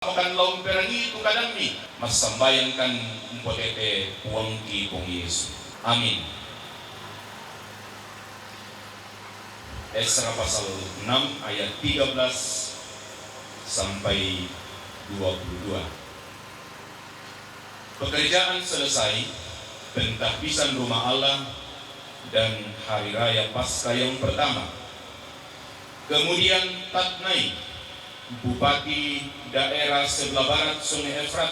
Makan laun perangi itu kadang ni mas sambayangkan mpotete puangki pong Yesus. Amin. Esra pasal 6 ayat 13 sampai 22. Pekerjaan selesai, pentahbisan rumah Allah dan hari raya Paskah yang pertama. Kemudian Tatnai, Bupati daerah sebelah barat Sungai Efrat,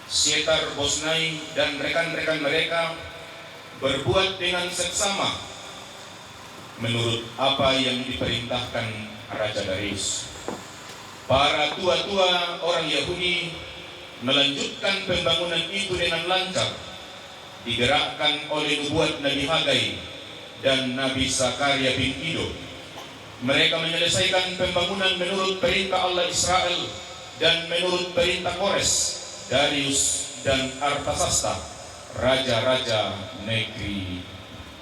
Syetar Bosnai dan rekan-rekan mereka berbuat dengan seksama menurut apa yang diperintahkan Raja Darius. Para tua-tua orang Yahudi melanjutkan pembangunan itu dengan lancar, digerakkan oleh nubuat Nabi Hagai dan Nabi Zakaria bin Iddo. Mereka menyelesaikan pembangunan menurut perintah Allah Israel dan menurut perintah Kores, Darius dan Artasasta, raja-raja negeri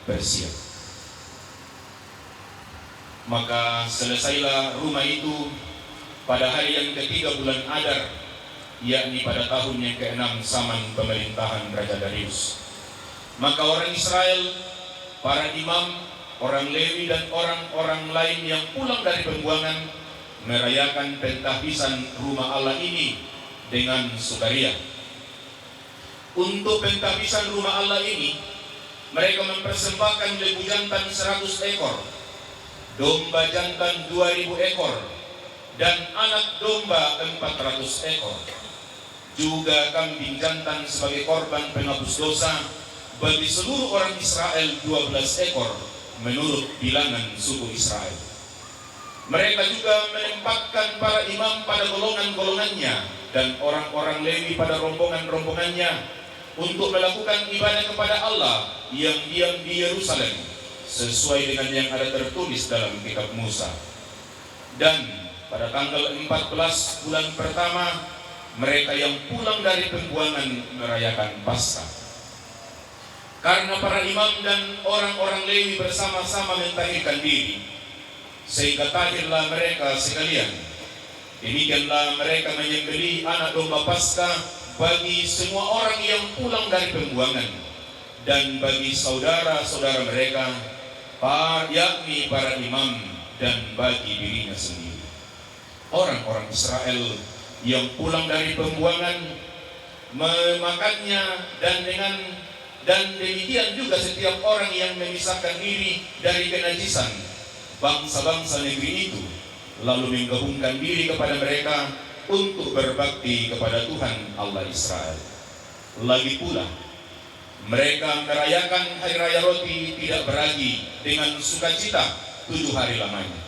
Persia. Maka selesailah rumah itu pada hari yang ketiga bulan Adar, yakni pada tahun yang ke-6 zaman pemerintahan Raja Darius. Maka orang Israel, para imam, orang Lewi dan orang-orang lain yang pulang dari pembuangan merayakan pentahbisan rumah Allah ini dengan sukaria. Untuk pentahbisan rumah Allah ini, mereka mempersembahkan lembu jantan 100 ekor, domba jantan 2000 ekor, dan anak domba 400 ekor. Juga kambing jantan sebagai korban penghapus dosa bagi seluruh orang Israel 12 ekor menurut bilangan suku Israel. Mereka juga menempatkan para imam pada golongan-golongannya dan orang-orang Lewi pada rombongan-rombongannya untuk melakukan ibadah kepada Allah yang diam di Yerusalem sesuai dengan yang ada tertulis dalam kitab Musa. Dan pada tanggal 14 bulan pertama, mereka yang pulang dari pembuangan merayakan Paskah. Karena para imam dan orang-orang Lewi bersama-sama mentahirkan diri, sehingga tahirlah mereka sekalian. Demikianlah mereka menyembelih anak domba Paskah bagi semua orang yang pulang dari pembuangan dan bagi saudara-saudara mereka, yakni para imam, dan bagi dirinya sendiri. Orang-orang Israel yang pulang dari pembuangan memakannya, dan demikian juga setiap orang yang memisahkan diri dari kenajisan bangsa-bangsa negeri itu, lalu menggabungkan diri kepada mereka untuk berbakti kepada Tuhan Allah Israel. Lagi pula, mereka merayakan hari raya roti tidak beragi dengan sukacita 7 hari lamanya,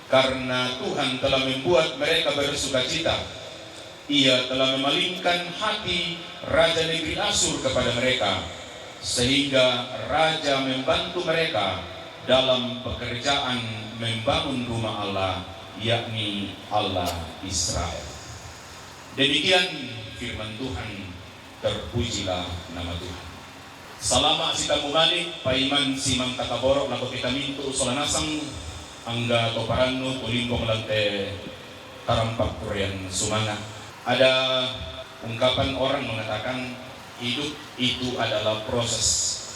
karena Tuhan telah membuat mereka bersukacita. Ia telah memalingkan hati Raja negeri Asyur kepada mereka, sehingga Raja membantu mereka dalam pekerjaan membangun rumah Allah, yakni Allah Israel. Demikian firman Tuhan, terpujilah nama Tuhan. Salama sita mumalik, paiman simang kataborok lako kita mintu solanasang, angga toparano tulimbong lante tarampak kurian sumanga. Ada ungkapan orang mengatakan hidup itu adalah proses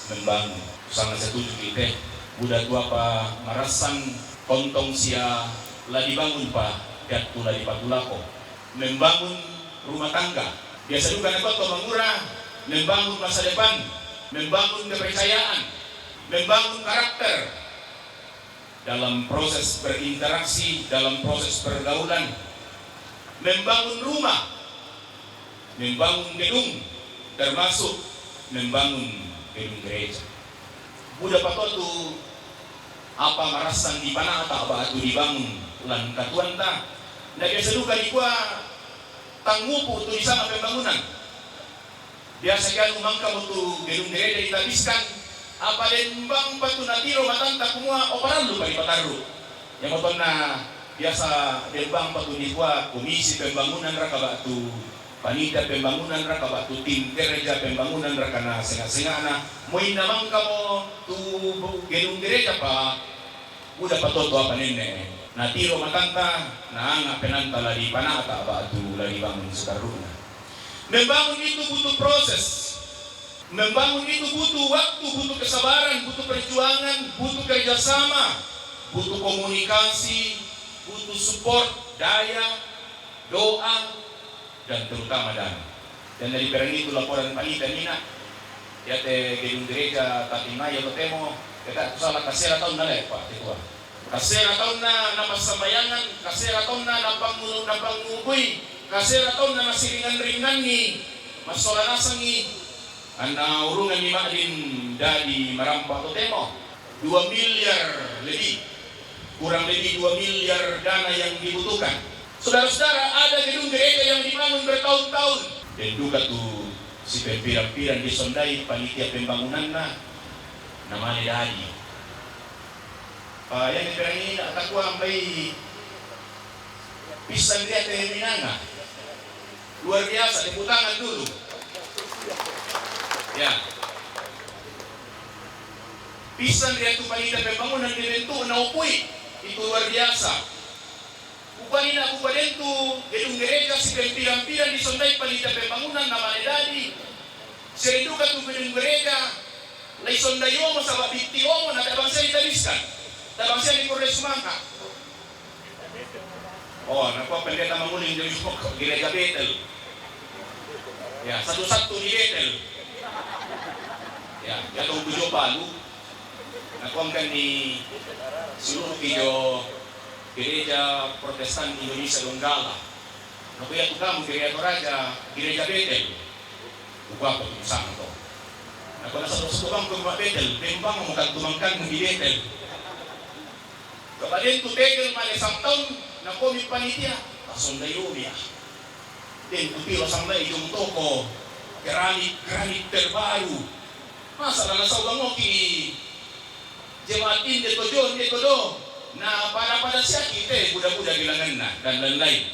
membangun. Sangat setuju kita. Udah tua pa marasan kontong sia lah dibangun pa jatuh lah dipatulako. Membangun rumah tangga. Biasa juga nekoto mengurah, membangun masa depan, membangun kepercayaan, membangun karakter. Dalam proses berinteraksi, dalam proses pergaulan, membangun rumah, membangun gedung, termasuk membangun gedung gereja. Budak patotu apa marasan di mana tak batu dibangun lan katuan ta. Ndak biasa duka di gua tangupu tu di sana pembangunan. Biasa kan umangka untuk gedung gereja ditabiskan apa den bang batu natiro matanta kumua oparan lu bari pataru. Yang motonna biasa dembang batu di gua komisi pembangunan raka batu, panitia pembangunan raka batu, tim gereja pembangunan raka na senga-sengana mo inamang kamo tu gedung gereja pa udah patoto apa nene natiro matanta naanga penanta lari panata batu lari bangun sekaruna. Membangun itu butuh proses. Membangun itu butuh waktu, butuh kesabaran, butuh perjuangan, butuh kerjasama, butuh komunikasi, butuh support, daya, doa, dan terutama dana. Dan dari perang itu laporan panitia Nina, ya te gedung gereja Tatimaya Lotemo, kita salah kasera tahun na Pak Ketua. Kasera tahun na napasambayangan, kasera tahun na napangubuy, kasera tahun na nasiringan-ringan ni, masolanasan ni, ana urungan ni Maklin dari Marampa Lotemo, 2 miliar lebih, kurang lebih 2 miliar dana yang dibutuhkan. Saudara-saudara, ada gedung gereja yang dibangun bertahun-tahun. Dan juga tuh si pempiran-piran disondai panitia pembangunan namanya Dadi. Yang diperangi takwa sampai pisang dia teh Minanga. Luar biasa, tepuk tangan dulu. Ya. Pisang dia tuh panitia pembangunan dibentuk naupui. Itu luar biasa. Upalina upadentu gedung gereja si pempiran-piran disondai panitia pembangunan namanya Dadi. Seriduka tuh gedung gereja lai sondayo mo sa babiti mo na tabangsa itabiskan. Tabangsa ni Kores Sumangka. Oh, nakuha pendeta manguling dari gereja Betel. Ya, satu-satu di Betel. Ya, jatuh tujuh palu. Nakuha kan di seluruh video gereja Protestan Indonesia Donggala. Nakuha tu kamu gereja Toraja, gereja Betel. Buka apa tu sama tu. Nakuha nasa satu bang kumpa Betel, bembang mukan tumangkan di Betel. Kemudian tu tegel mali samtaun na komi panitia pasondayo ya. Den tu pila sampai jung toko keramik terbaru. Masa na sa ulangoki jematin de kodo na pada siya kita budak-budak gilangan dan lain-lain.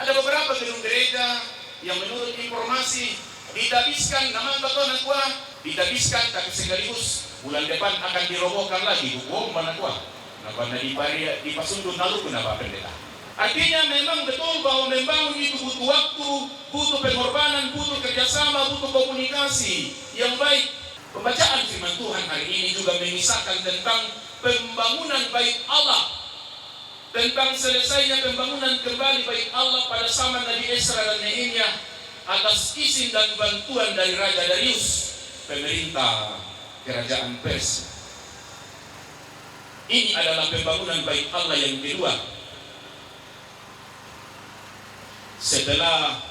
Ada beberapa gedung gereja yang menurut informasi ditabiskan nama batuan kuah ditabiskan tapi sekaligus bulan depan akan dirobohkan lagi hukum mana kuah. Nah, di pasundun lalu kenapa pendeta? Artinya memang betul bahwa membangun itu butuh waktu, butuh pengorbanan, butuh kerjasama, butuh komunikasi yang baik. Pembacaan firman Tuhan hari ini juga mengisahkan tentang pembangunan bait Allah, tentang selesainya pembangunan kembali bait Allah pada zaman Nabi Esra dan Nehemia atas izin dan bantuan dari Raja Darius, pemerintah kerajaan Persia. Ini adalah pembangunan bait Allah yang kedua. Setelah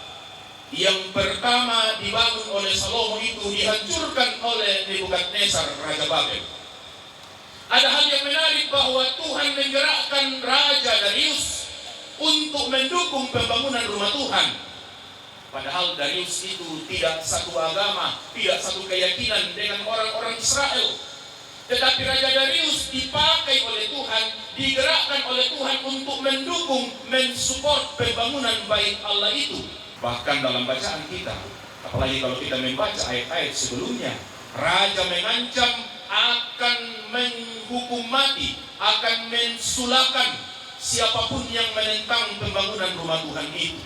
yang pertama dibangun oleh Salomo itu dihancurkan oleh Nebukadnezar Raja Babel. Ada hal yang menarik bahwa Tuhan menggerakkan Raja Darius untuk mendukung pembangunan rumah Tuhan. Padahal Darius itu tidak satu agama, tidak satu keyakinan dengan orang-orang Israel. Tetapi Raja Darius dipakai oleh Tuhan, digerakkan oleh Tuhan untuk mendukung, mensupport pembangunan bait Allah itu. Bahkan dalam bacaan kita, apalagi kalau kita membaca ayat-ayat sebelumnya, Raja mengancam akan menghukum mati, akan mensulakan siapapun yang menentang pembangunan rumah Tuhan itu.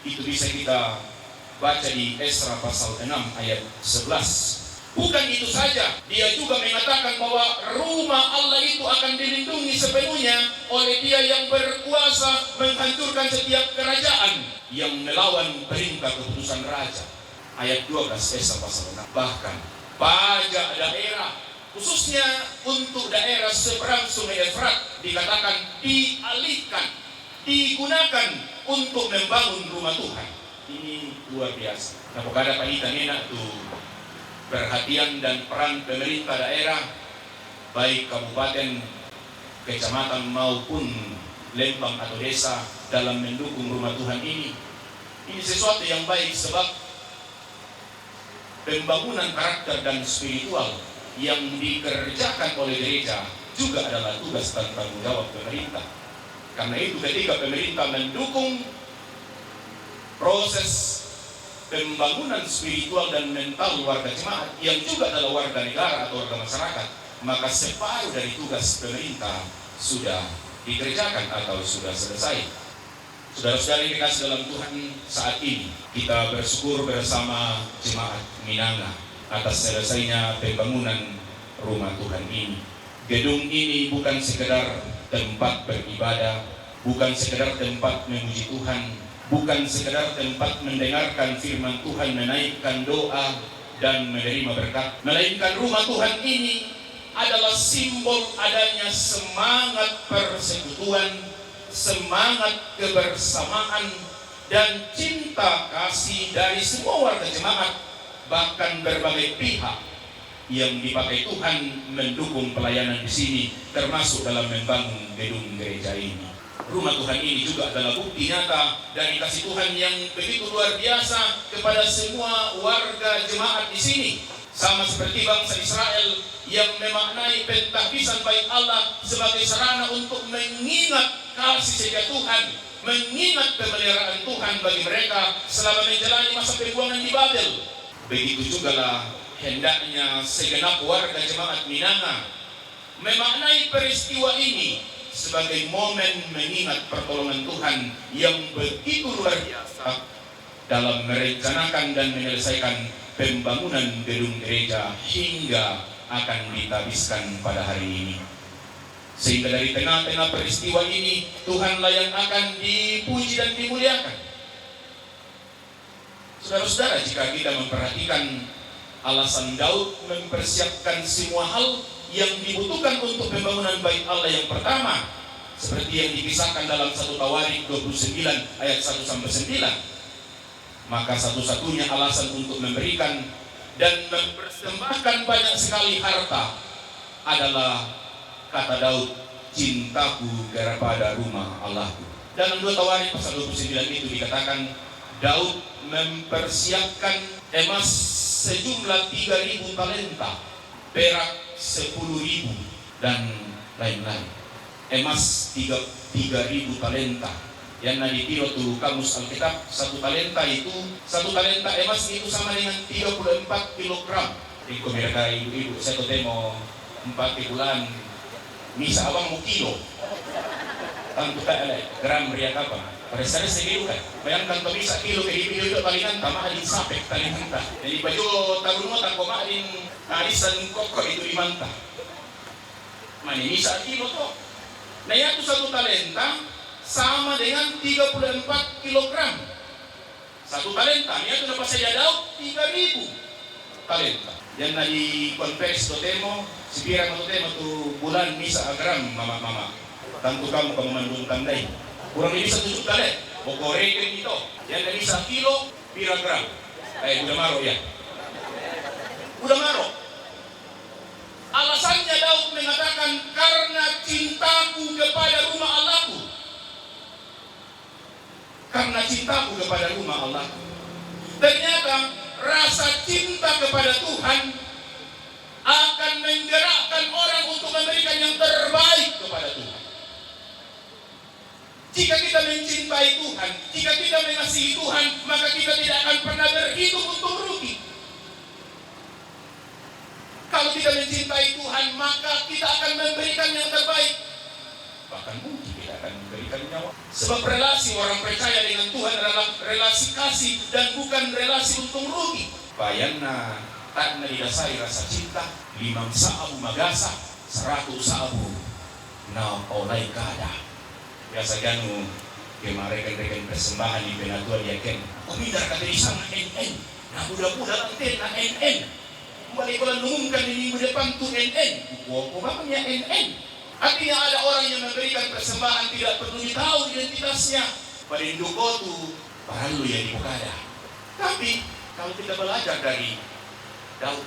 Itu bisa kita baca di Esra pasal 6 ayat 11. Bukan itu saja, dia juga mengatakan bahwa rumah Allah itu akan dilindungi sepenuhnya oleh Dia yang berkuasa menghancurkan setiap kerajaan yang melawan perintah keputusan raja. Ayat 12 Esra pasal 6. Bahkan pajak daerah, khususnya untuk daerah seberang Sungai Efrat, dikatakan dialihkan, digunakan untuk membangun rumah Tuhan. Ini luar biasa. Nah, pokoknya panita nena tuh perhatian dan peran pemerintah daerah, baik kabupaten, kecamatan maupun lembang atau desa dalam mendukung rumah Tuhan ini. Ini sesuatu yang baik sebab pembangunan karakter dan spiritual yang dikerjakan oleh gereja juga adalah tugas dan tanggung jawab pemerintah. Karena itu ketika pemerintah mendukung proses pembangunan spiritual dan mental warga jemaat yang juga adalah warga negara atau warga masyarakat, maka separuh dari tugas pemerintah sudah dikerjakan atau sudah selesai. Saudara-saudara yang dikasih dalam Tuhan, saat ini kita bersyukur bersama jemaat Minanga atas selesainya pembangunan rumah Tuhan ini. Gedung ini bukan sekedar tempat beribadah, bukan sekedar tempat memuji Tuhan, bukan sekedar tempat mendengarkan firman Tuhan, menaikkan doa dan menerima berkat, melainkan rumah Tuhan ini adalah simbol adanya semangat persekutuan, semangat kebersamaan, dan cinta kasih dari semua warga jemaat, bahkan berbagai pihak yang dipakai Tuhan mendukung pelayanan di sini, termasuk dalam membangun gedung gereja ini. Rumah Tuhan ini juga adalah bukti nyata dari kasih Tuhan yang begitu luar biasa kepada semua warga jemaat di sini. Sama seperti bangsa Israel yang memaknai pentahbisan bait Allah sebagai sarana untuk mengingat kasih setia Tuhan, mengingat pemeliharaan Tuhan bagi mereka selama menjalani masa pembuangan di Babel. Begitu juga lah hendaknya segenap warga jemaat Minanga memaknai peristiwa ini sebagai momen mengingat pertolongan Tuhan yang begitu luar biasa dalam merencanakan dan menyelesaikan pembangunan gedung gereja hingga akan ditabiskan pada hari ini. Sehingga dari tengah-tengah peristiwa ini, Tuhanlah yang akan dipuji dan dimuliakan. Saudara-saudara, jika kita memperhatikan alasan Daud mempersiapkan semua hal yang dibutuhkan untuk pembangunan bait Allah yang pertama, seperti yang dikisahkan dalam 1 Tawarik 29 ayat 1-9, maka satu-satunya alasan untuk memberikan dan mempersembahkan banyak sekali harta adalah, kata Daud, cintaku kepada rumah Allahku. Dalam 2 Tawarik pasal 29 itu dikatakan Daud mempersiapkan emas sejumlah 3.000 talenta, perak 10.000 dan lain-lain. Emas 3.000 talenta. Yang ditiro tuh kamus Alkitab, 1 talenta emas itu sama dengan 34 kilogram. Iko mereka ibu-ibu, saya ketemu 4 bulan misa abang mau kilo. Tanto gram riak apa? Pada saya segitu kan. Bayangkan tuh bisa kilo ke itu palingan tamah adin sapek talenta. Jadi baju tabun mo tak koma adin alisan koko itu di manta. Mani misa kilo tuh. Nah itu 1 talenta sama dengan 34 kilogram. 1 talenta, niya ito na pa saya daw 3.000 talenta. Yan na i-converse to temo, sipira mo to temo to bulan misa agram, mama. Tanto ka mo kamamandong tanday. Kurang lebih 1 talet, o koreken ito. Yan na isa kilo, pira gram. Ay, budamaro yan. Budamaro. Alasannya Daud mengatakan, karena cintaku kepada rumah Allahku. Karena cintaku kepada rumah Allah. Ternyata rasa cinta kepada Tuhan akan menggerakkan orang untuk memberikan yang terbaik kepada Tuhan. Jika kita mencintai Tuhan, jika kita mengasihi Tuhan, maka kita tidak akan pernah berhidup untuk rugi. Kalau kita mencintai Tuhan, maka kita akan memberikan yang terbaik. Bahkan mungkin kita akan memberikan nyawa. Sebab relasi orang percaya dengan Tuhan adalah relasi kasih dan bukan relasi untung rugi. Bayangna tak didasari rasa cinta, 5 saabu magasa, 100 saabu na olay kada. Biasa ganu kemarin-rekan persembahan di Benatua diaken. Kumidar kata isang na NN, na budak-budak lantin na NN. Balik ko lang lumungkan di minggu depan tu NN. Buko ba niya NN? Artinya ada orang yang memberikan persembahan tidak perlu ditahu identitasnya. Parinduko tu paralu ya di Bukada. Tapi kalau kita belajar dari Daud,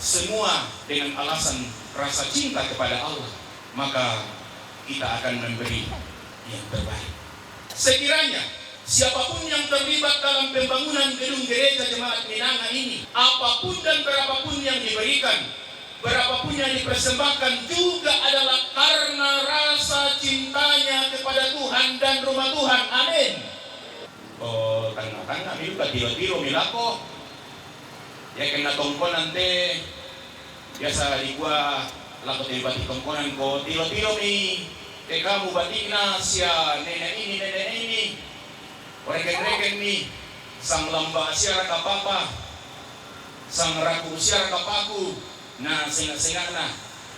semua dengan alasan rasa cinta kepada Allah, maka kita akan memberi yang terbaik. Sekiranya siapapun yang terlibat dalam pembangunan gedung gereja jemaat Minanga ini, apapun dan berapapun yang diberikan, berapapun yang dipersembahkan juga adalah karena rasa cintanya kepada Tuhan dan rumah Tuhan. Amin. Oh, tanga-tanga miluka tiro-tiro milako. Ya kena tongkonan biasa di gua lakot ibati tongkonan ko tiro-tiro mi kamu batina sia nenek ini, reken-reken nih, sang lamba siara kapapa, sang raku siara kapaku, nah sengak-sengak nah.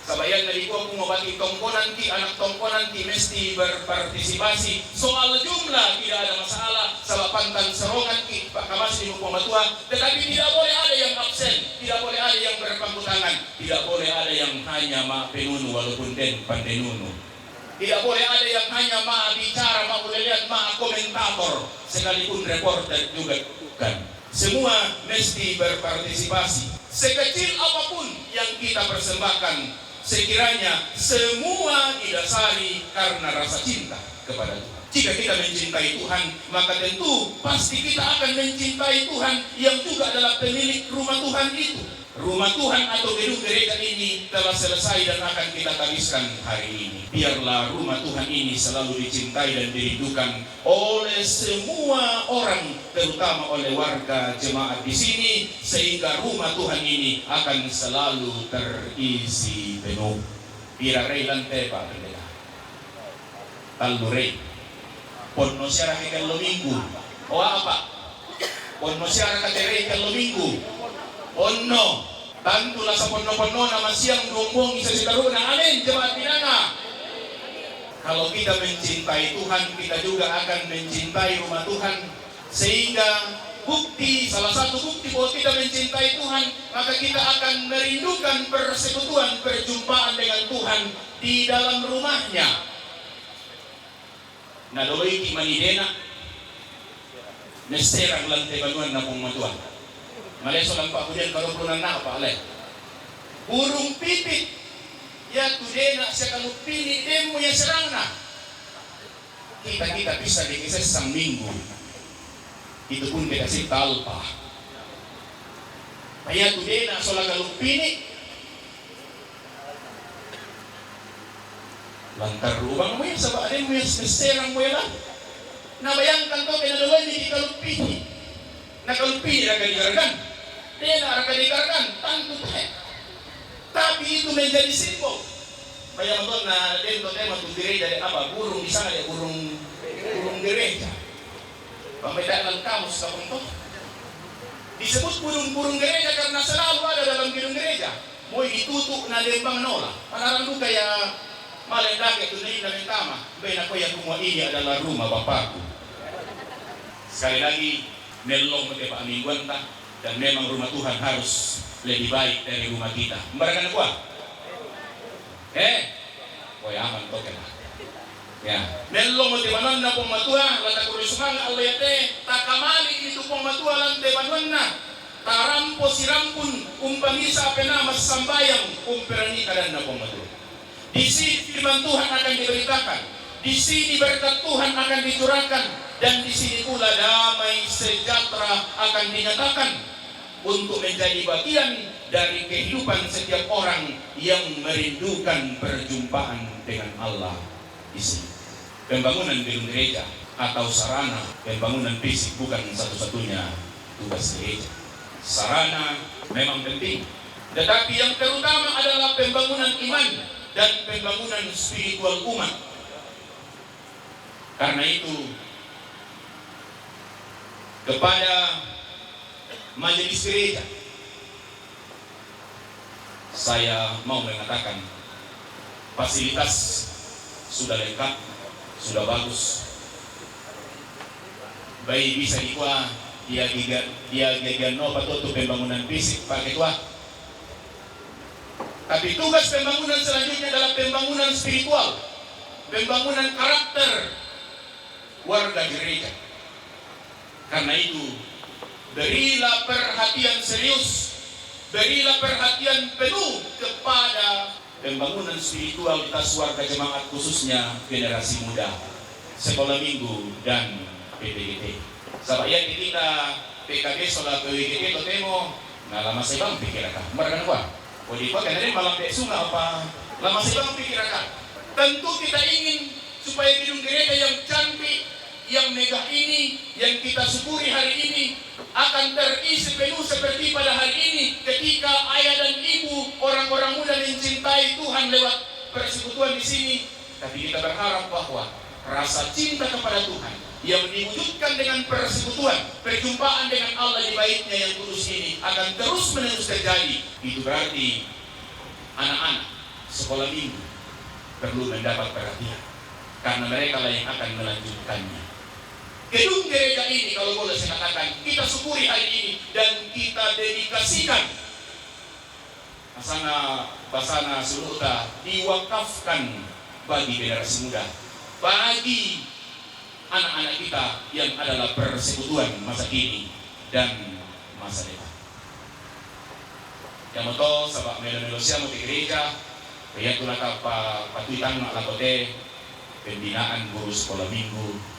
Sabayan dari aku ngobati tongkonan ki, anak tongkonan ki mesti berpartisipasi. Soal jumlah tidak ada masalah, sabab pantan serongan ki Pak Kamas di Pematua, tetapi tidak boleh ada yang absen, tidak boleh ada yang berpangku tangan, tidak boleh ada yang hanya ma penunu walaupun den pandenunu. Tidak boleh ada yang hanya ma bicara, ma lihat, ma komentator, sekalipun reporter juga bukan. Semua mesti berpartisipasi. Sekecil apapun yang kita persembahkan, sekiranya semua didasari karena rasa cinta kepada Tuhan. Jika kita mencintai Tuhan, maka tentu pasti kita akan mencintai Tuhan yang juga adalah pemilik rumah Tuhan itu. Rumah Tuhan atau gedung gereja ini telah selesai dan akan kita tabiskan hari ini. Biarlah rumah Tuhan ini selalu dicintai dan dirindukan oleh semua orang, terutama oleh warga jemaat di sini, sehingga rumah Tuhan ini akan selalu terisi penuh. Birarei lantai Pak Pendeta. Talurei. Ponno siara kalau minggu. O apa? Ponno siara katerei kalau minggu. Ponno. Tantulah sa ponno-ponno na siang dumbong isa sitaruna. Amin, jemaat pinana. Kalau kita mencintai Tuhan, kita juga akan mencintai rumah Tuhan. Sehingga bukti, salah satu bukti bahwa kita mencintai Tuhan, maka kita akan merindukan persekutuan, perjumpaan dengan Tuhan di dalam rumahnya. Nadoloy ki manidena, nesterang lantai banuan na pong matuan. Maleso lang pa ako dyan, karuprunan na pa alay. Burung pipit, ya tudena siya kalupini, demo ya serang na. Kita bisa di kisah sang minggu. Itu pun kita si talpa. Kaya tudena sola kalupini. Lantar ubang mo yan, sabak din mo yan, serang mo yan lang. Nabayangkan to, kinadaway ni kalupini. Nakalupini na kaligargan. Dia nak akan dikarkan, tantu teh. Tapi itu menjadi simbol. Bayang betul na dentro tema tu gereja apa burung di sana ya burung gereja. Pembedaan kamus kapung toh. Disebut burung gereja karena selalu ada dalam gedung gereja. Mau ditutup na lembang nola. Panarandu kaya malendake tu nai na mentama. Bena ko yang rumah ini adalah rumah bapakku. Sekali lagi nelong mete Pak Mingguan tak. Dan memang rumah Tuhan harus lebih baik dari rumah kita. Membarakan kuah? Koy aman to kena. Ya. Nelong mo tibanon na pong matua, lata kurisumang alayate, takamali itu pong matua lang tibanon na. Tarampo sirampun, umpamisa apena masambayang, umperani kadan na pong matua. Di sini firman Tuhan akan diberitakan. Di sini berkat Tuhan akan dicurahkan. Dan di sini pula damai sejahtera akan dinyatakan. Untuk menjadi bagian dari kehidupan setiap orang yang merindukan perjumpaan dengan Allah di sini. Pembangunan gedung gereja atau sarana pembangunan fisik bukan satu-satunya tugas gereja. Sarana memang penting, tetapi yang terutama adalah pembangunan iman dan pembangunan spiritual umat. Karena itu kepada majelis gereja saya mau mengatakan fasilitas sudah lengkap, sudah bagus. Baik bisa dikuah dia no patutu pembangunan fisik pakai tua. Tapi tugas pembangunan selanjutnya adalah pembangunan spiritual, pembangunan karakter warga gereja. Karena itu berilah perhatian serius, berilah perhatian penuh kepada pembangunan spiritualitas warga jemaat, khususnya generasi muda, sekolah minggu dan PPGT. Sabayat kita PKB soal PWGT temo, nah lama saya bang pikirakan, mereka apa? Oh di kota ini malam sungai apa? Lama saya bang pikirakan. Tentu kita ingin supaya gedung gereja yang cantik, yang megah ini, yang kita syukuri hari ini akan terisi penuh seperti pada hari ini ketika ayah dan ibu, orang-orang muda mencintai Tuhan lewat persekutuan di sini. tapi kita berharap bahwa rasa cinta kepada Tuhan yang diwujudkan dengan persekutuan, perjumpaan dengan Allah di baitnya yang kudus ini akan terus menerus terjadi. Itu berarti anak-anak sekolah minggu perlu mendapat perhatian, karena mereka lah yang akan melanjutkannya. Gedung gereja ini, kalau boleh saya katakan, kita syukuri hari ini dan kita dedikasikan. Asana basana suluta diwakafkan bagi generasi muda, bagi anak-anak kita yang adalah persekutuan masa kini dan masa depan. Yang moto sabak melo-melo siamo di gereja, kaya tulak patuitan na lakote pembinaan guru sekolah minggu.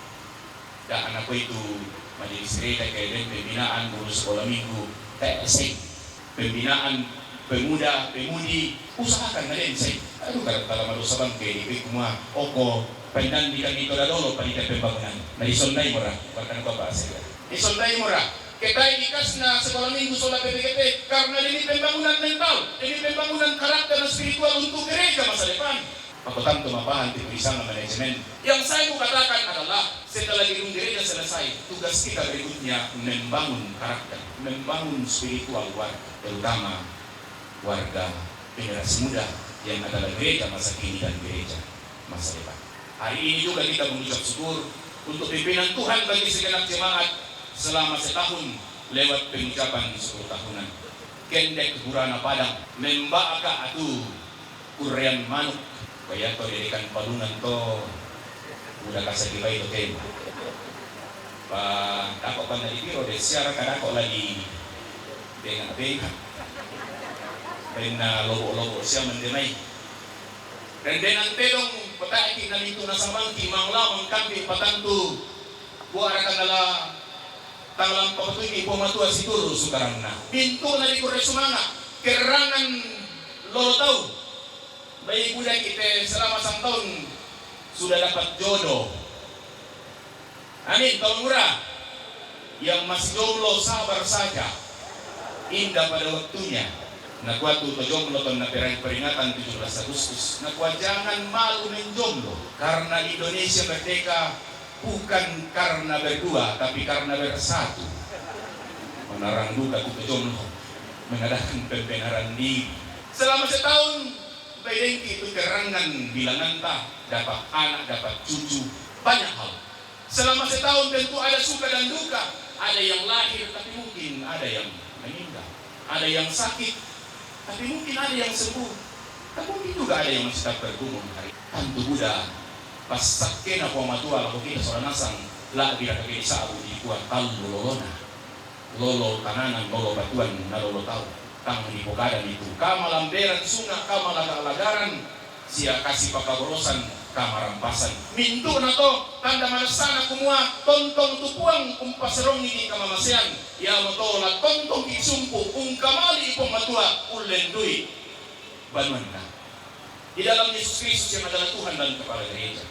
Dan anak ko itu majelis gereja kaya din pembinaan guru sekolah minggu, TSM, pembinaan pemuda, pemudi, usahakan na din say. Aduh, kalau malusabang kayo, ikut kumua, oko, pandandikan ito na lolo, panitan pembangunan. Naisonday mo ra, bahkan ko ba sila. Isonday mo ra, kita ikas na sekolah minggu sola PPKP, karena ini pembangunan mental, ini pembangunan karakter dan spiritual untuk gereja masa depan. Pakutan tumapahan di isang manajemen. Yang saya mau katakan adalah, setelah gedung gereja selesai, tugas kita berikutnya membangun karakter, membangun spiritual warga, terutama warga generasi muda yang adalah gereja masa kini dan gereja masa depan. Hari ini juga kita mengucap syukur untuk pimpinan Tuhan bagi segenap jemaat selama setahun lewat pengucapan 10 tahunan. Kendek Burana Padang, membaka atu kurian manuk, kaya to dirikan palungan to udah kasih bayi to tema. Tako pa na dipiro de siara kadako lagi dengan na lobo-lobo siya mendenay. Dan dengan pedong pataiki na dito na samangki manglamang kambing patantu buara kanala tanglang papatuki pumatua situro sukarang na. Pinto na di kore sumanga kerangan lolo tau. Bayi budak kita selama 1 tahun sudah dapat jodoh. Amin, tahun murah. Yang masih jomblo sabar saja. Indah pada waktunya. Nakuat tu jomblo ton na peringatan 17 Agustus. Nakuat jangan malu menjomblo, karena Indonesia merdeka bukan karena berdua, tapi karena bersatu. Menarang duka tu jomblo, mengadakan pembenaran diri. Selama setahun, bayi itu kerangan bilangan tak dapat anak, dapat cucu, banyak hal. Selama setahun tentu ada suka dan duka, ada yang lahir tapi mungkin ada yang meninggal, ada yang sakit tapi mungkin ada yang sembuh, tapi mungkin juga ada yang masih tak bergumul. Tantu Buddha pas sakena po matua lako kita soal nasang la bila kaki sabu di kuat talu lolo kananan lolo batuan na lolo tau tang di pokadan itu kamalamberan sunga kamalagaran sia kasih pakaborosan kamarampasan mintu na to tanda manasana kumua tontong tupuang kumpaserong ini kamamasean ya moto na tontong kisumpu kamali ipong matua ulendui banuan ka di dalam Yesus Kristus yang adalah Tuhan dan Kepala Gereja.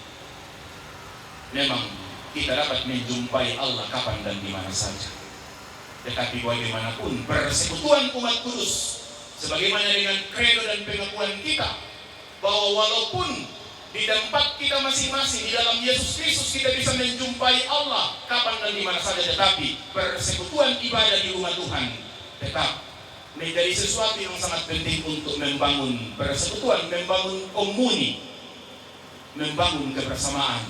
Memang kita dapat menjumpai Allah kapan dan di mana saja. Tetapi bagaimanapun persekutuan umat kudus sebagaimana dengan kredo dan pengakuan kita bahwa walaupun di tempat kita masing-masing di dalam Yesus Kristus kita bisa menjumpai Allah kapan dan di mana saja, tetapi persekutuan ibadah di rumah Tuhan tetap menjadi sesuatu yang sangat penting untuk membangun persekutuan, membangun komuni, membangun kebersamaan,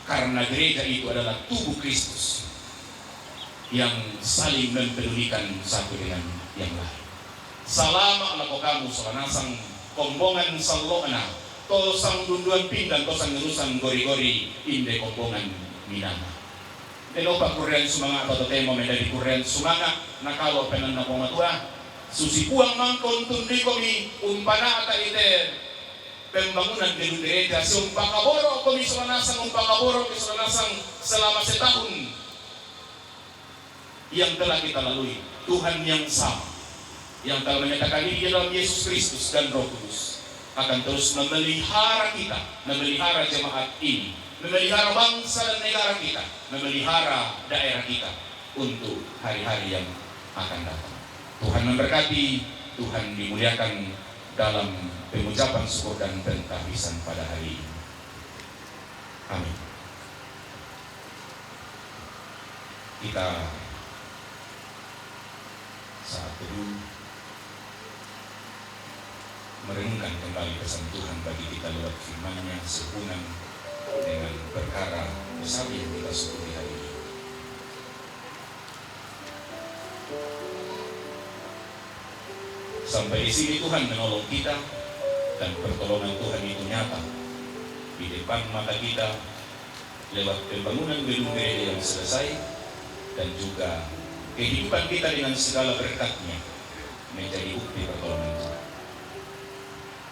karena gereja itu adalah tubuh Kristus yang saling mempedulikan satu dengan yang lain. Salama ala kamu solanasang kombongan salloana tosang dunduan pindan tosang ngerusan gori-gori inde kombongan minama. Elopa kurian sumanga atau temo menjadi kurian sumanga nakalo penan na pematua susi puang mangkon tundi komi umpana ata ite pembangunan gedung gereja sumpakaboro komi solanasang umpakaboro ke solanasang selama setahun yang telah kita lalui. Tuhan yang sama yang telah menyatakan diri dalam Yesus Kristus dan Roh Kudus akan terus memelihara kita, memelihara jemaat ini, memelihara bangsa dan negara kita, memelihara daerah kita untuk hari-hari yang akan datang. Tuhan memberkati, Tuhan dimuliakan dalam pengucapan syukur dan pentahbisan pada hari ini. Amin. Kita saat teduh merenungkan kembali pesan Tuhan bagi kita lewat firman-Nya sehubungan dengan perkara besar yang kita syukuri hari ini. Sampai di sini Tuhan menolong kita, dan pertolongan Tuhan itu nyata di depan mata kita lewat pembangunan gedung gereja yang selesai, dan juga kehidupan kita dengan segala berkat-Nya menjadi bukti pertolongan Tuhan.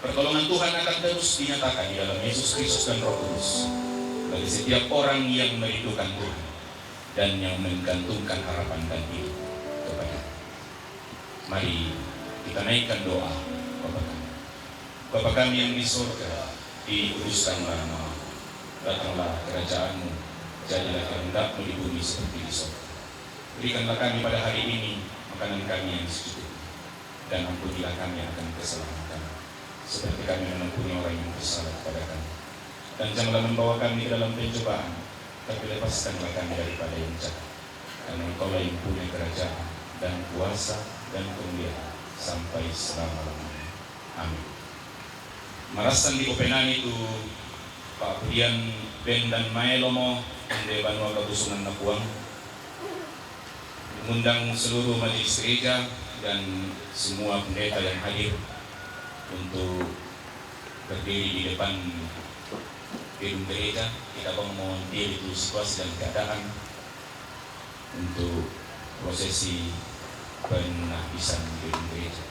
Pertolongan Tuhan akan terus dinyatakan di dalam Yesus Kristus dan Roh Kudus bagi setiap orang yang merindukan Tuhan dan yang menggantungkan harapan dan hidup kepada. Mari kita naikkan doa Bapa kami. Bapa kami yang di surga, dikuduskanlah namamu. Datanglah kerajaan-Mu, jadilah kehendak-Mu di bumi seperti di surga. Berikanlah kami pada hari ini makanan kami yang secukupnya, dan ampunilah kami akan kesalahan kami, seperti kami mengampuni orang yang bersalah kepada kami. Dan janganlah membawa kami ke dalam pencobaan, tapi lepaskanlah kami daripada yang jahat. Karena Engkau-lah yang punya kerajaan dan kuasa dan kemuliaan sampai selama-lamanya. Amin. Marasan di Kopenan itu Pak Budian Ben dan Maelomo Ende Banua Kabusungan Napuang mengundang seluruh majelis gereja dan semua pendeta yang hadir untuk berdiri di depan gedung gereja. Kita memohon diri itu situasi dan keadaan untuk prosesi penahbisan gedung gereja.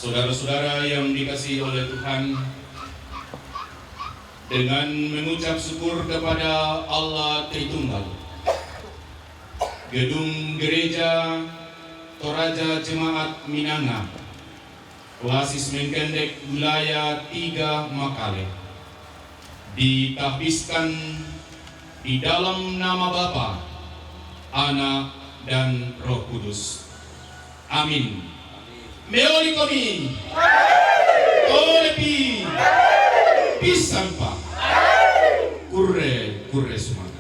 Saudara-saudara yang dikasihi oleh Tuhan, dengan mengucap syukur kepada Allah Tritunggal, gedung gereja Toraja Jemaat Minanga, Oasis Mengkendek wilayah 3 Makale, ditahbiskan di dalam nama Bapa, Anak, dan Roh Kudus. Amin. Meoli kami, olepi, pisampa, kurre semua.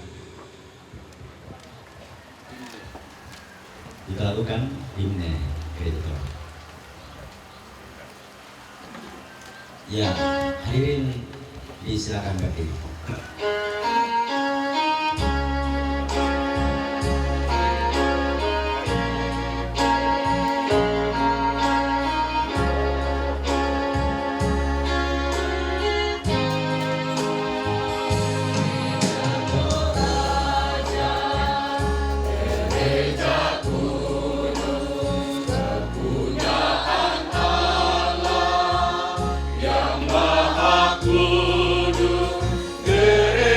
Kita lakukan himne gereja Tuhan. Ya, hadirin disilakan berdiri. Kudus, gereja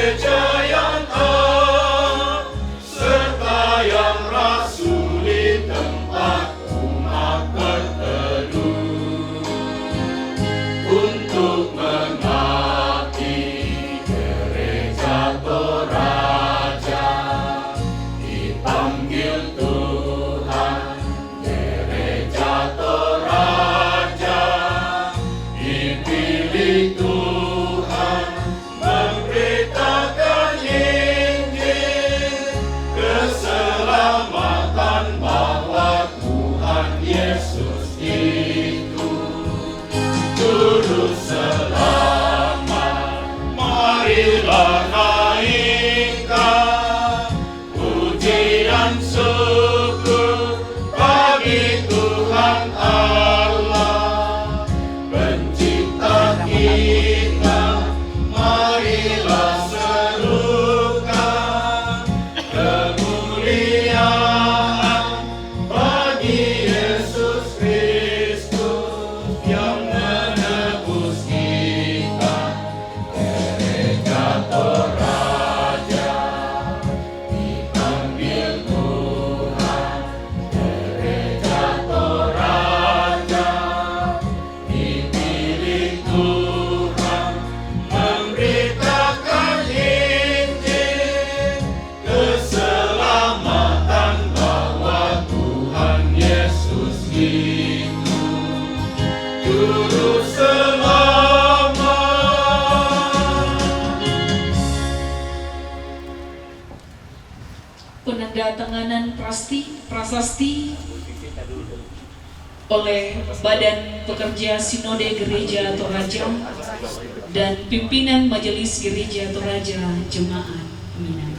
Juru selamat. Penandatanganan prasasti oleh Badan Pekerja Sinode Gereja Toraja dan pimpinan Majelis Gereja Toraja Jemaat Minang.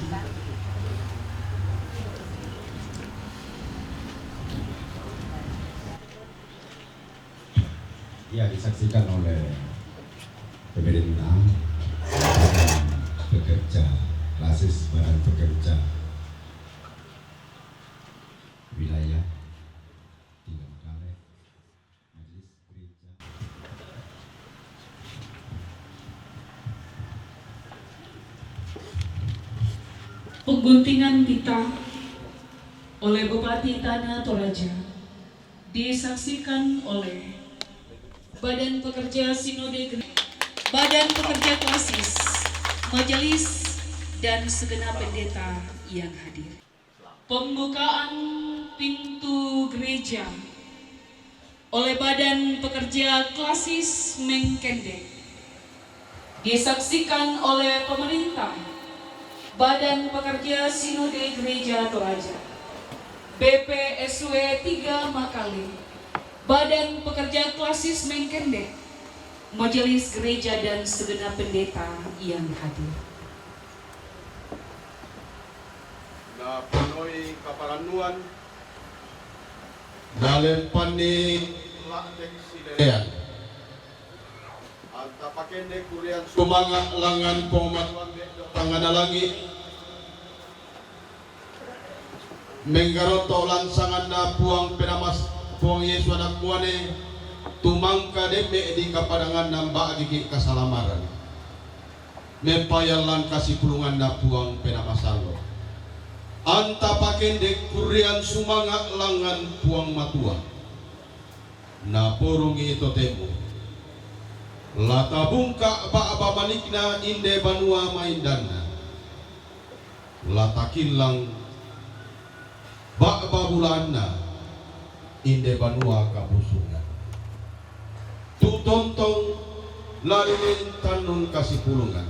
Ya, disaksikan oleh pemerintah, badan pekerja, klasis badan pekerja wilayah Tiga Mekale, Majelis Gereja. Pengguntingan titah oleh Bupati Tanah Toraja disaksikan oleh Badan Pekerja Sinode Gereja, Badan Pekerja Klasis, Majelis, dan segenap pendeta yang hadir. Pembukaan pintu gereja oleh Badan Pekerja Klasis Mengkendek disaksikan oleh pemerintah, Badan Pekerja Sinode Gereja Toraja, BPSW 3 Makale, Badan Pekerja Klasis Mengkendek, Majelis Gereja, dan segenap pendeta yang hadir. Na panoy kaparannuan dalen pani latek silean anta pakende kurian sumanga langan pomatuan tangan langi menggaroto lansangan na puang penamas puang Yesus anak muane tumangka deme di kapadangan namba gigi kasalamaran mempayalan kasih pulungan na puang penamasalo anta pakende kurian sumanga langan puang matua na porungi totemo lata bungka ba manikna inde banua maindana lata kilang ba bulanna inde banua kabusungan tutontong ladin tanun kasih pulungan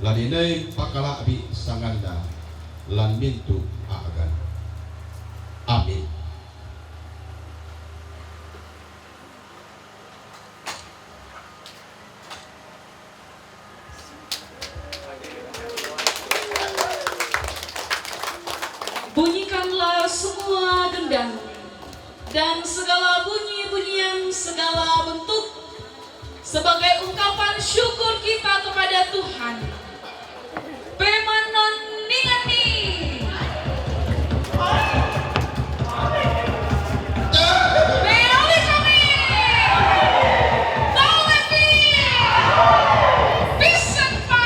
ladinay pakalabi sanganda lan mintu agan. Amin. Bunyikanlah semua gendang dan segala bunyi-bunyian segala bentuk sebagai ungkapan syukur kita kepada Tuhan. Pemanon ningani. Meoli kami. Taulepi. Pisan pa.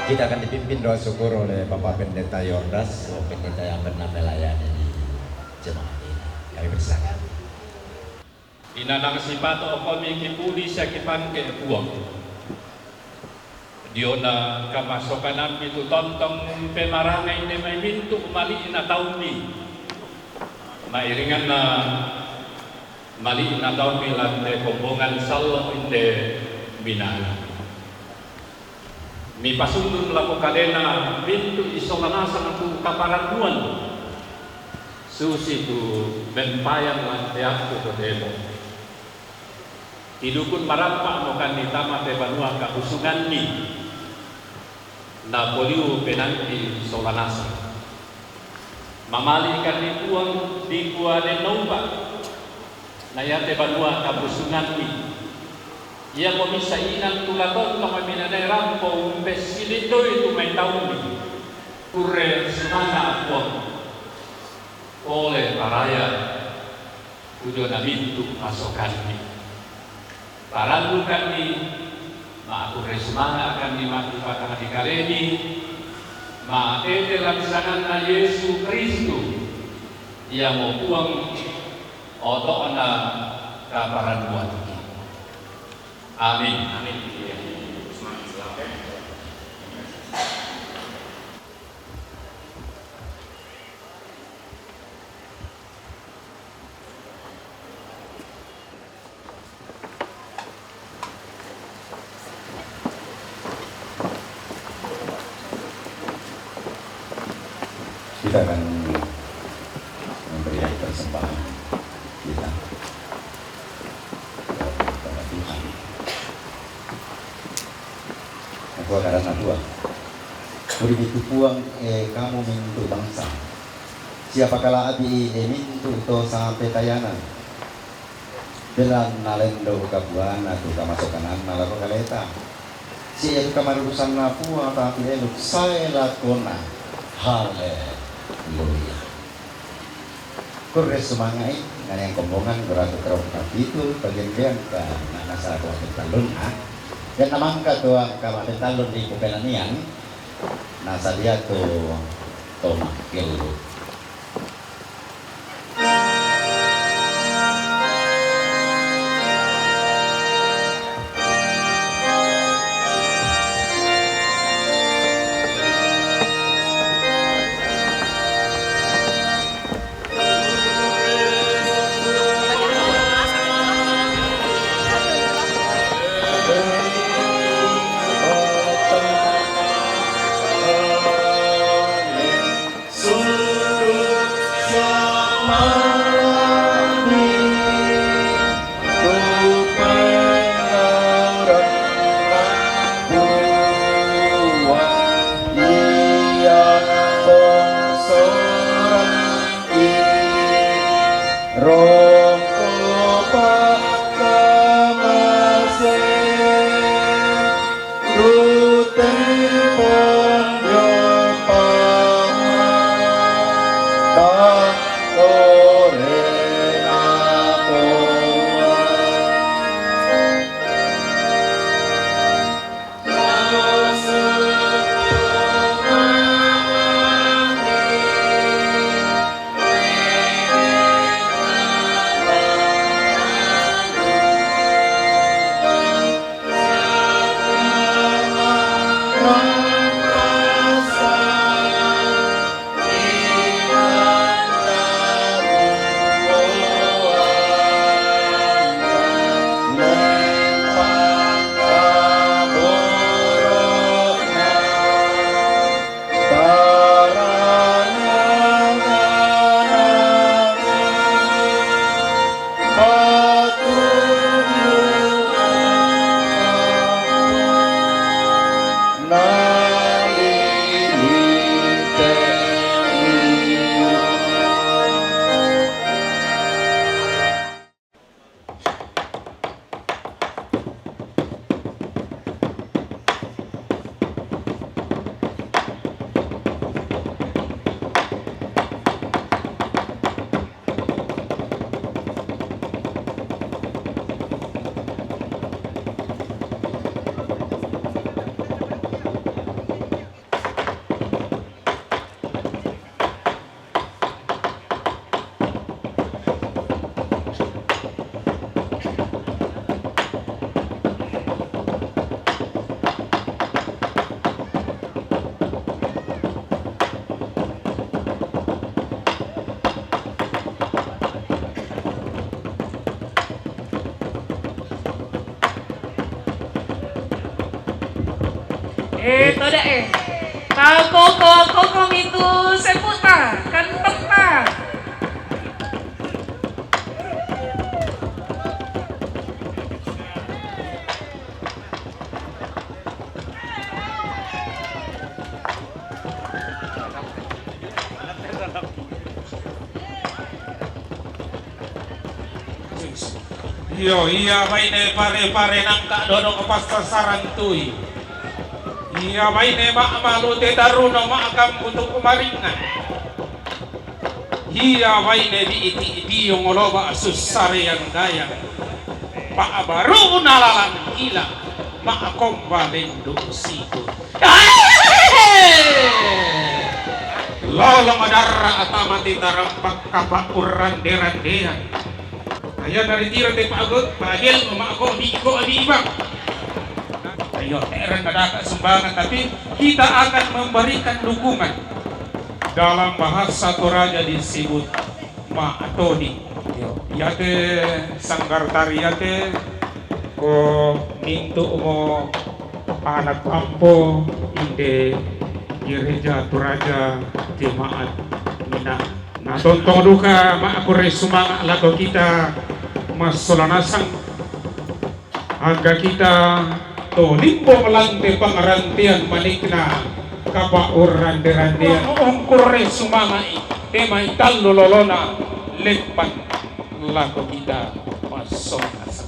Kita akan dipimpin doa syukur oleh Bapak Pendeta Yordas, pendeta yang pernah melayani di jemaat ini. Kami persilakan. Inanang sipato kami kipuli sa kipan ke buang. Dio na kamasokan namin ito tontong pemarangay ni may minto mali na taon ni. Mairingan na mali na taon ni lante kumbungan salo hindi binala. Mi pasundun lako kadena minto isolanasan ang kaparanguan. Susi tu bempayan lante ako to demo. Idukun marampa mo kan ni tama te banua kahusungan ni. Na poliu penanti solanasa. Mamali kan ni uang di gua de nomba. Na yate banua kabusungan ni. Ia mo bisa inang tulaton kama minanay rampo umpesilito itu may taon ni. Kure semana ako. Oleh paraya udo na bintu masokan ni. Parandukan ni Ma'aku resmana akan dimati patah di kaleni Ma'ete langsangan na Yesu Kristu Ia mau buang otok na kaparan buat Amin. Amin. Kita akan memberikan persembahan kita kepada Tuhan. Aku akan rasa Tuhan. Murid itu puang kamu mintu bangsa. Siapa kala abi mintu to sampai tayanan. Belan nalendo kabuan atau kamasuk kanan nalaro kaleta. Si itu kamarusan napua tapi elok saya lakona. Haleluya. Kures semangai dengan yang kombongan beratu kerap itu bagian dia ke nasa kuat talun dan namangka tuang kama talun di kupenanian nasa dia tu tomakil. Toda Koko itu seputa kan peta. Yo iya baine pare nang kak dono kepas sasaran tui. Iya baine mak malu te daruno makam untuk kemaringan. Iya baine di iti yung oloba susare yang daya. Pak baru nalalan gila mak kombalen do situ. Lolong adara atamati tarampak kapakuran derandean. Ayo dari tiro te Pak Agut, Pak Agil, Mak Ako, di Ibang. Ayo, heran ada sumbangan, tapi kita akan memberikan dukungan. Dalam bahasa Toraja disebut Ma'atoni. Yate sanggar tariyate ko minto mo anak ampo inde gereja Toraja jemaat Minang. Nah, tontong duka Ma'akure sumanga lato kita masolanasang hangga kita to limbo melante pangarantian manikna kapa randerandian ongkore sumangai tema itallo lolona lepan lato kita masolanasang.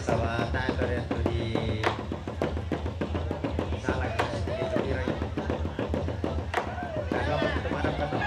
Sama tayo rin di salah itu diri. Kalau itu mana betul.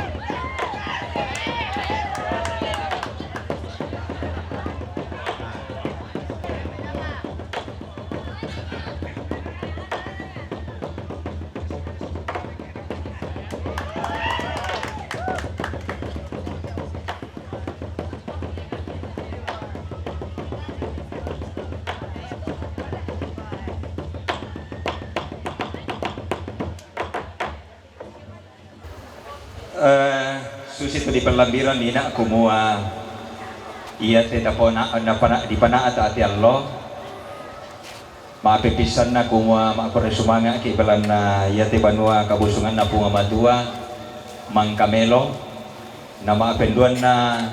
Susit di pelambiran ina kumua iya tenda pona di pana ati Allah maapipisan na kumua maakore sumanga ki balan na iya te banua kabusungan na bunga madua mangkamelo na maapenduan na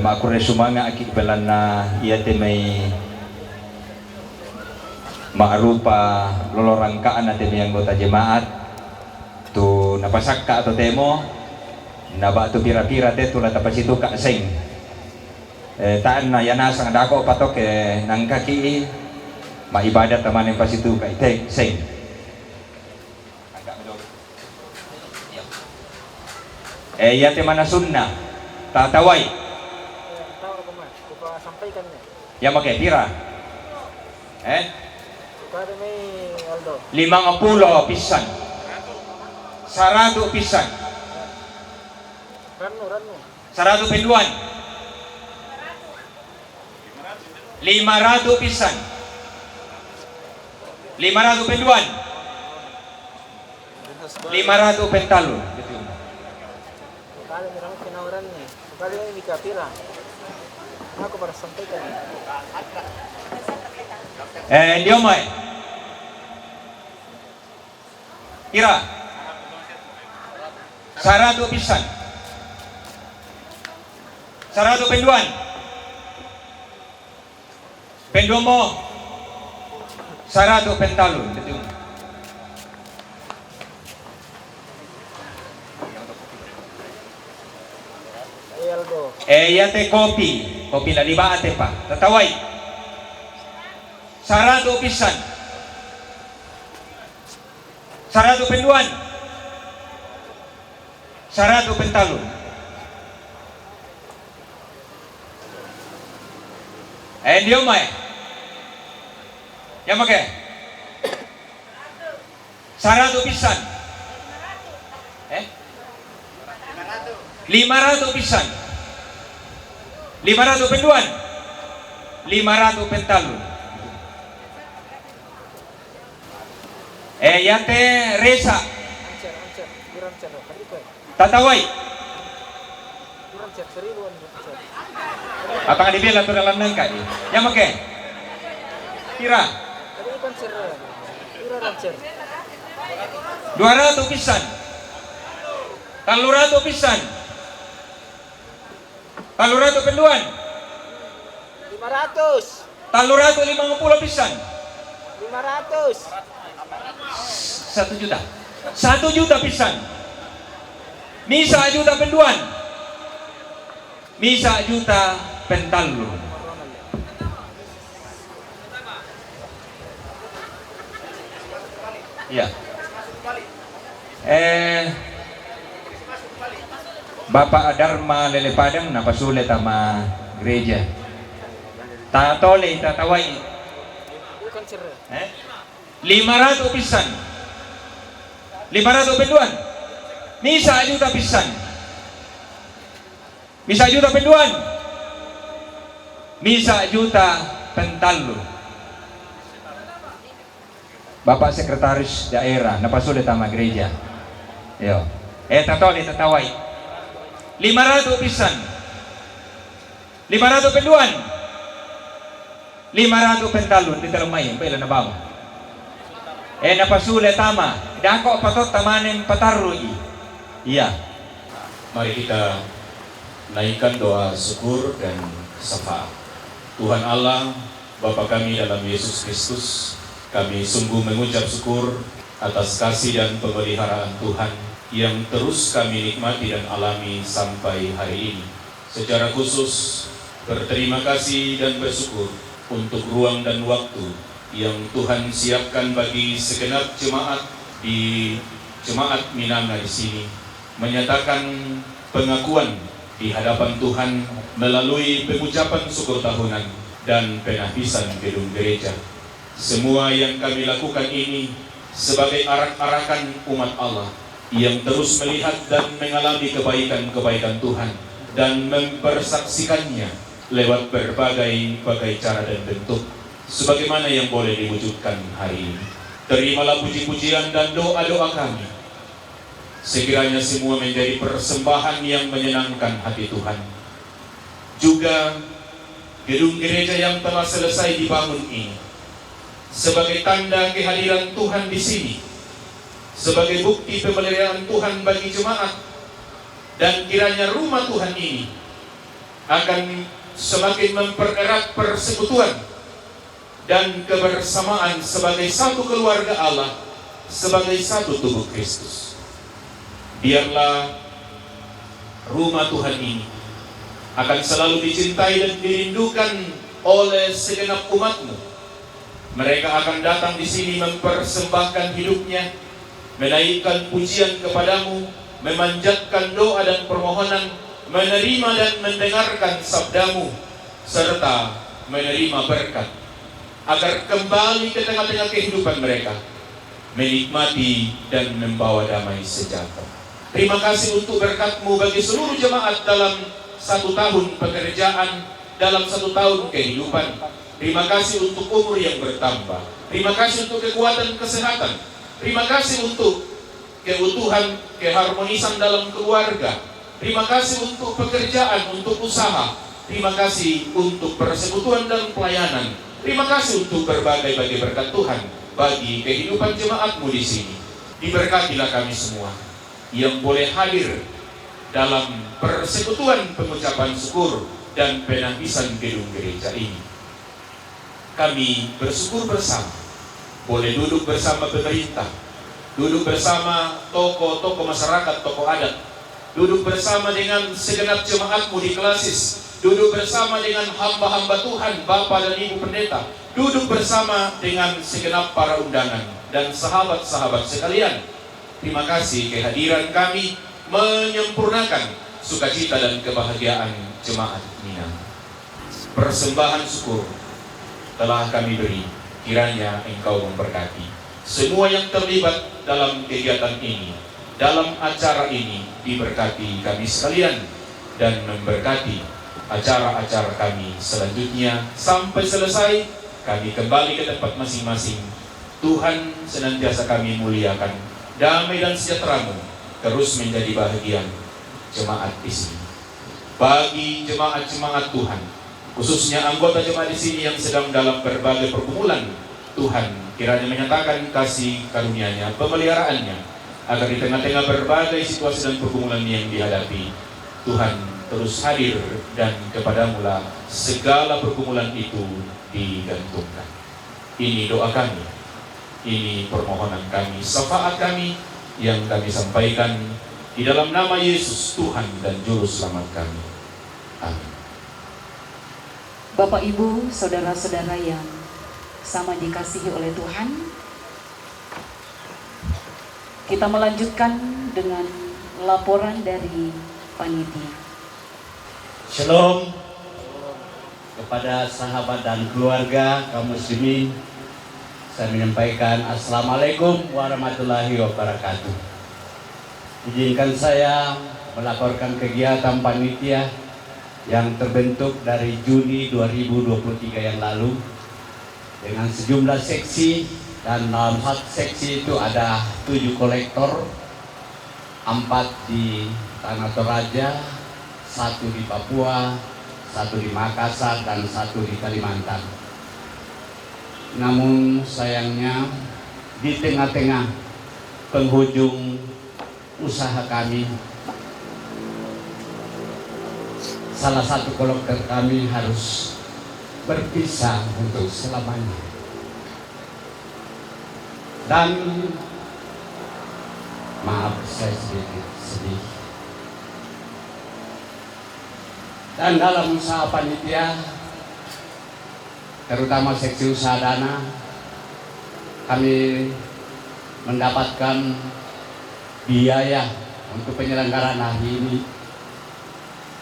maakore sumanga ki balan na iya te may maarupa lolorangkaan natin may anggota jemaat tu napasakka atau temo naba tu pira-pira te tu lata pasitu ka sing taan na yana sang dako patok nang kaki maibadat taman yang pasitu ka ite sing ya te mana sunnah tatawai ya make pira 50 pisan 100 pisan. Ranu. 100 pinduan. 500 pisan. 500 penduan. 500 pentalun. Kali merang penawarannya. Kali ini dikapira. Aku pada sampaikan. Dia mai. Kira. 100 pisan. 100 penduan. Penduan mo. 100 pentalun. Betul. Yate kopi na lima ate pa. Tataway. 100 pisan. 100 penduan. 100 pentalun. Dia mai. Yang make. 100 pisan. 500 pisan. 500 penduan. 500 pentalun. Yate resa. Tataway. Apa nga dibilang ito na lang nang kaya? Yang make? Kira? 200 pisan. 300 pisan. 300 penduan. 500. 350 pisan. 500. 1 juta. 1 juta pisan. Misa juta penduan. Misa juta pentalun. Ya. Bapak Dharma Lele Padang napasulit ama gereja. Tatole tataway. 500 pisan. 500 penduan. Misa juta pisan. Misa juta penduan. Misa juta pentalun. Bapak Sekretaris Daerah napasulit ama gereja. Yo. Tatole tataway. 500 pisan. 500 penduan. 500 pentalun di dalam mayin pala na bawa. Napasulit tama. Dako patot tamanin patarui. Iya. Mari kita naikkan doa syukur dan syafaat. Tuhan Allah, Bapa kami dalam Yesus Kristus, kami sungguh mengucap syukur atas kasih dan pemeliharaan Tuhan yang terus kami nikmati dan alami sampai hari ini. Secara khusus berterima kasih dan bersyukur untuk ruang dan waktu yang Tuhan siapkan bagi segenap jemaat di Jemaat Minanga di sini, menyatakan pengakuan di hadapan Tuhan melalui pengucapan syukur tahunan dan penapisan gedung gereja. Semua yang kami lakukan ini sebagai arak-arakan umat Allah yang terus melihat dan mengalami kebaikan-kebaikan Tuhan dan mempersaksikannya lewat berbagai cara dan bentuk sebagaimana yang boleh diwujudkan hari ini. Terimalah puji-pujian dan doa-doa kami, sekiranya semua menjadi persembahan yang menyenangkan hati Tuhan. Juga gedung gereja yang telah selesai dibangun ini sebagai tanda kehadiran Tuhan di sini, sebagai bukti pemeliharaan Tuhan bagi jemaat, dan kiranya rumah Tuhan ini akan semakin mempererat persekutuan dan kebersamaan sebagai satu keluarga Allah, sebagai satu tubuh Kristus. Biarlah rumah Tuhan ini akan selalu dicintai dan dirindukan oleh segenap umat-Mu. Mereka akan datang di sini mempersembahkan hidupnya, menaikkan pujian kepadamu, memanjatkan doa dan permohonan, menerima dan mendengarkan sabdamu, serta menerima berkat, agar kembali ke tengah-tengah kehidupan mereka, menikmati dan membawa damai sejahtera. Terima kasih untuk berkat-Mu bagi seluruh jemaat dalam 1 tahun pekerjaan, dalam 1 tahun kehidupan. Terima kasih untuk umur yang bertambah. Terima kasih untuk kekuatan kesehatan. Terima kasih untuk keutuhan, keharmonisan dalam keluarga. Terima kasih untuk pekerjaan, untuk usaha. Terima kasih untuk persekutuan dan pelayanan. Terima kasih untuk berbagai-bagai berkat Tuhan bagi kehidupan jemaatmu di sini. Diberkatilah kami semua yang boleh hadir dalam persekutuan pengucapan syukur dan penanggisan gedung gereja ini. Kami bersyukur bersama, boleh duduk bersama pemerintah, duduk bersama tokoh-tokoh masyarakat, tokoh adat, duduk bersama dengan segenap jemaatmu di Klasis, duduk bersama dengan hamba-hamba Tuhan, Bapak dan Ibu Pendeta, duduk bersama dengan segenap para undangan dan sahabat-sahabat sekalian. Terima kasih kehadiran kami menyempurnakan sukacita dan kebahagiaan jemaat Minang. Persembahan syukur telah kami beri, kiranya Engkau memberkati semua yang terlibat dalam kegiatan ini, dalam acara ini. Diberkati kami sekalian dan memberkati acara-acara kami selanjutnya sampai selesai. Kami kembali ke tempat masing-masing. Tuhan senantiasa kami muliakan. Damai dan sejahtera-Mu terus menjadi bahagian jemaat di sini. Bagi jemaat-jemaat Tuhan, khususnya anggota jemaat di sini yang sedang dalam berbagai pergumulan, Tuhan kiranya menyatakan kasih karunia-Nya, pemeliharaannya, agar di tengah-tengah berbagai situasi dan pergumulan yang dihadapi, Tuhan terus hadir dan kepadamu lah segala pergumulan itu digantungkan. Ini doa kami, ini permohonan kami, syafaat kami yang kami sampaikan di dalam nama Yesus Tuhan dan Juru Selamat kami. Amin. Bapak Ibu, saudara-saudara yang sama dikasihi oleh Tuhan, kita melanjutkan dengan laporan dari panitia. Shalom kepada sahabat dan keluarga kaum muslimin. Saya menyampaikan Assalamualaikum warahmatullahi wabarakatuh. Izinkan saya melaporkan kegiatan panitia yang terbentuk dari Juni 2023 yang lalu dengan sejumlah seksi, dan dalam satu seksi itu ada 7 kolektor, 4 di Tanah Toraja, 1 di Papua, 1 di Makassar, dan 1 di Kalimantan. Namun sayangnya di tengah-tengah penghujung usaha kami, salah satu kolektor kami harus berpisah untuk selamanya. Dan maaf, saya sedikit sedih. Dan dalam usaha panitia, terutama seksi usaha dana, kami mendapatkan biaya untuk penyelenggaraan hari ini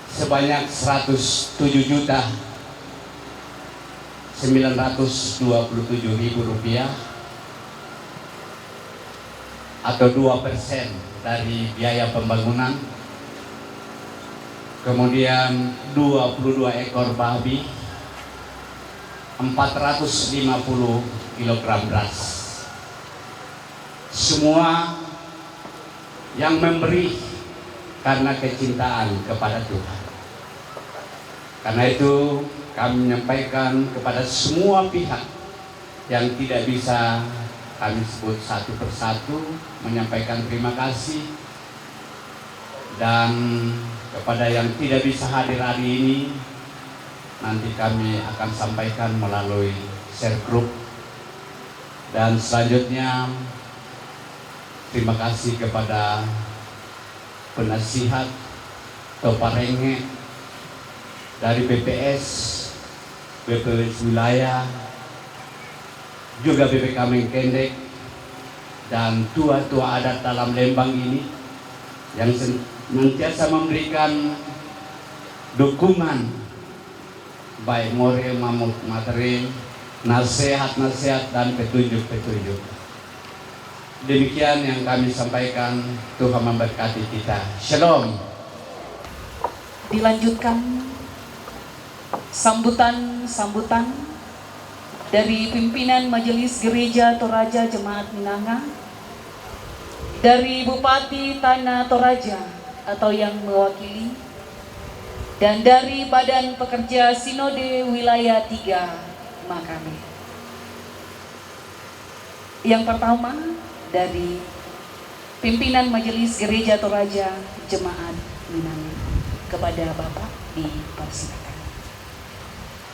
sebanyak 107.927.000 rupiah, atau 2% dari biaya pembangunan. Kemudian 22 ekor babi, 450 kg beras. Semua yang memberi karena kecintaan kepada Tuhan. Karena itu kami menyampaikan kepada semua pihak yang tidak bisa kami sebut satu persatu, menyampaikan terima kasih. Dan kepada yang tidak bisa hadir hari ini, nanti kami akan sampaikan melalui share group. Dan selanjutnya terima kasih kepada penasihat Toparenge dari BPS, BPS wilayah, juga BPK Mengkendek, dan tua-tua adat dalam Lembang ini yang senantiasa memberikan dukungan baik moral maupun materi, nasihat-nasihat dan petunjuk-petunjuk. Demikian yang kami sampaikan. Tuhan memberkati kita. Shalom. Dilanjutkan sambutan dari pimpinan Majelis Gereja Toraja Jemaat Minanga, dari Bupati Tanah Toraja atau yang mewakili, dan dari Badan Pekerja Sinode Wilayah 3 Makabe. Yang pertama dari pimpinan Majelis Gereja Toraja Jemaat Minanga. Kepada Bapak dipersilakan.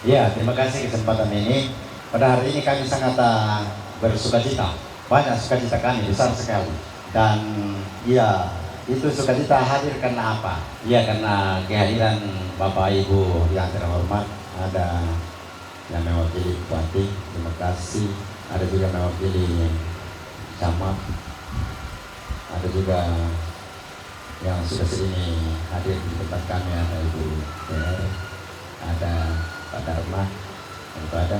Ya, terima kasih kesempatan ini. Pada hari ini kami sangat bersukacita. Banyak sukacita kami, besar sekali. Dan ya, itu sukacita hadir karena apa? Ya, karena kehadiran Bapak Ibu yang terhormat. Ada yang mewakili Bupati, terima kasih. Ada juga mewakili camat. Ada juga yang sudah sini hadir di tempat kami, ada Ibu DR, ada Pak Dharma, itu ada.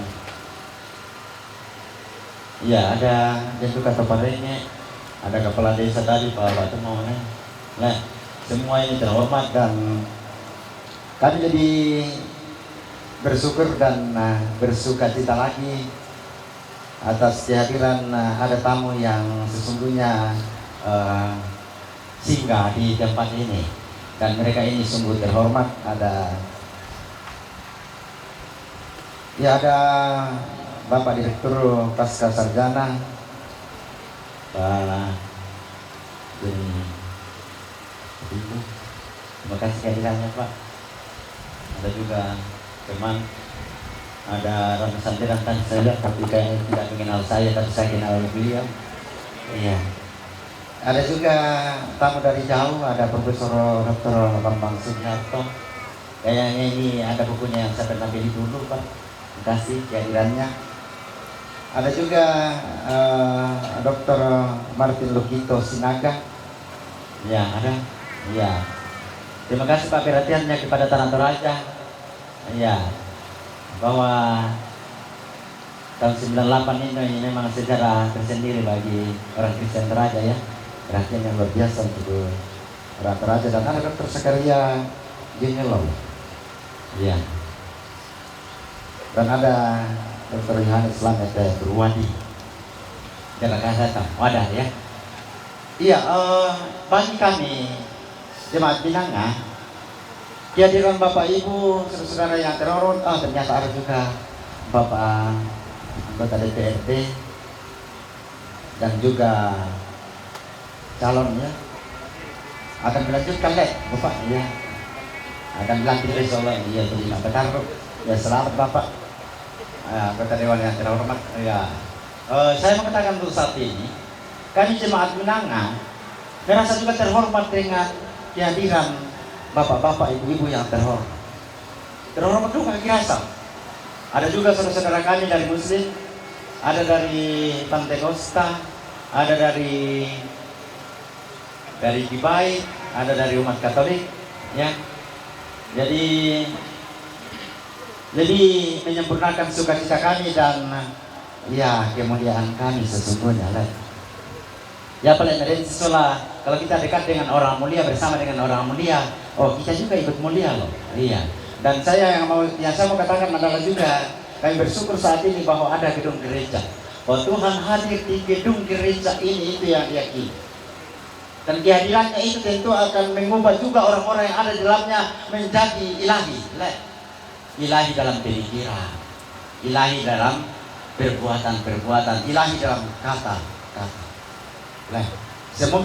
Iya, ada yang juga kepala ini, ada kepala desa tadi Pak Batu mau nih. Nah, semua ini terhormat dan kami jadi bersyukur dan bersukacita lagi atas kehadiran ada tamu yang sesungguhnya singgah di tempat ini, dan mereka ini sungguh terhormat. Ada Bapak Direktur Pasca Sarjana Pak Ibu, terima kasih kehadirannya Pak. Ada juga teman, ada Rama Santiran tadi saya lihat tapi kayak tidak mengenal saya, tapi saya kenal beliau. Iya. Ada juga tamu dari jauh, ada Profesor Dr. Bambang Sugiharto. Kayaknya ini ada bukunya yang saya pernah beli dulu Pak. Terima kasih kehadirannya. Ada juga Dr. Martin Lukito Sinaga. Ya, ada. Ya. Terima kasih Pak perhatiannya kepada Tanah Toraja. Ya. Bahwa tahun 98 ini memang sejarah tersendiri bagi orang Kristen Toraja ya. Perhatian yang luar biasa untuk orang Toraja. Dan ada Dr. Sakaria Gengelo. Iya. Dan ada Dr. Yohanes Slamet Purwadi. Terima kasih datang. Wadah ya. Iya, bagi kami Jemaat Minanga, kehadiran Bapak Ibu, saudara-saudara yang terhormat, ternyata ada juga Bapak anggota DPRD dan juga calonnya akan melanjutkan Bapak ya, akan dilantik besok ya, terima kasih ya, selamat Bapak anggota Dewan yang terhormat ya. Saya mengatakan untuk saat ini kami Jemaat Minanga merasa juga terhormat dengan kehadiran bapak-bapak, ibu-ibu yang terhormat. Terhormat juga dirasa. Ada juga saudara-saudara kami dari Muslim, ada dari Pantekosta, ada dari Kibai, ada dari umat Katolik, ya. Jadi lebih menyempurnakan sukacita kami dan ya kemuliaan kami sesungguhnya lah. Ya paling dari setelah kalau kita dekat dengan orang mulia, bersama dengan orang mulia, oh kita juga ikut mulia loh. Iya. Dan saya saya mau katakan adalah juga kami bersyukur saat ini bahwa ada gedung gereja. Bahwa Tuhan hadir di gedung gereja ini, itu yang diyakini. Dan kehadirannya itu tentu akan mengubah juga orang-orang yang ada di dalamnya menjadi ilahi. Ilahi dalam pemikiran, ilahi dalam perbuatan-perbuatan, ilahi dalam kata-kata. Semoga